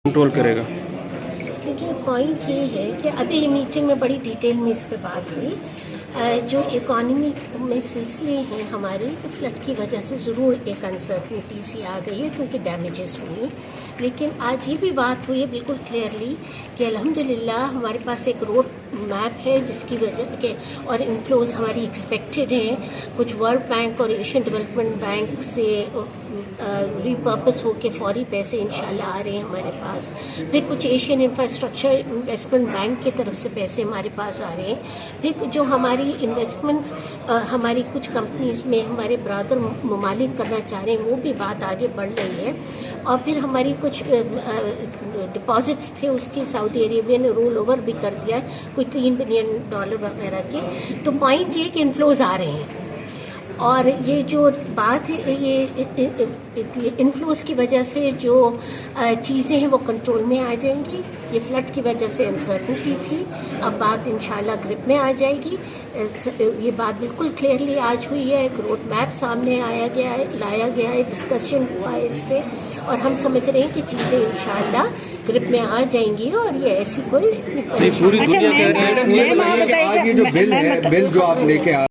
Control کرے گا؟ دیکھیے point یہ ہے کہ ابھی میٹنگ میں بڑی ڈیٹیل میں اس پہ بات ہوئی. جو اکانومی میں سلسلے ہیں ہمارے فلڈ کی وجہ سے ضرور ایک انسرٹنٹی سی آ گئی ہے کیونکہ ڈیمیجز ہوئی، لیکن آج یہ بھی بات ہوئی ہے بالکل کلیئرلی کہ الحمدللہ ہمارے پاس ایک روڈ میپ ہے جس کی وجہ کے اور انفلوز ہماری ایکسپیکٹڈ ہیں. کچھ ورلڈ بینک اور ایشین ڈیولپمنٹ بینک سے ری پرپس ہو کے فوری پیسے انشاءاللہ آ رہے ہیں ہمارے پاس. پھر کچھ ایشین انفراسٹرکچر انویسٹمنٹ بینک کی طرف سے پیسے ہمارے پاس آ رہے ہیں. پھر جو ہماری انویسٹمنٹس ہماری کچھ کمپنیز میں ہمارے برادر ممالک کرنا چاہ رہے ہیں وہ بھی بات آگے بڑھ رہی ہے. اور پھر ہماری کچھ ڈپازٹس تھے اس کی سعودی عربیہ نے رول اوور بھی کر دیا ہے کوئی $3 بلین وغیرہ کے. تو پوائنٹ یہ کہ انفلوز آ رہے ہیں اور یہ جو بات ہے یہ انفلوز کی وجہ سے جو چیزیں ہیں وہ کنٹرول میں آ جائیں گی. یہ فلڈ کی وجہ سے انسرٹنٹی تھی، اب بات انشاءاللہ گرپ میں آ جائے گی. یہ بات بالکل کلیئرلی آج ہوئی ہے، ایک روڈ میپ سامنے لایا گیا ہے، ڈسکشن ہوا ہے اس پہ اور ہم سمجھ رہے ہیں کہ چیزیں انشاءاللہ گرپ میں آ جائیں گی اور یہ ایسی کوئی اتنی پوری دنیا کہہ رہی ہے. آج یہ جو بل ہے، بل جو آپ لے کے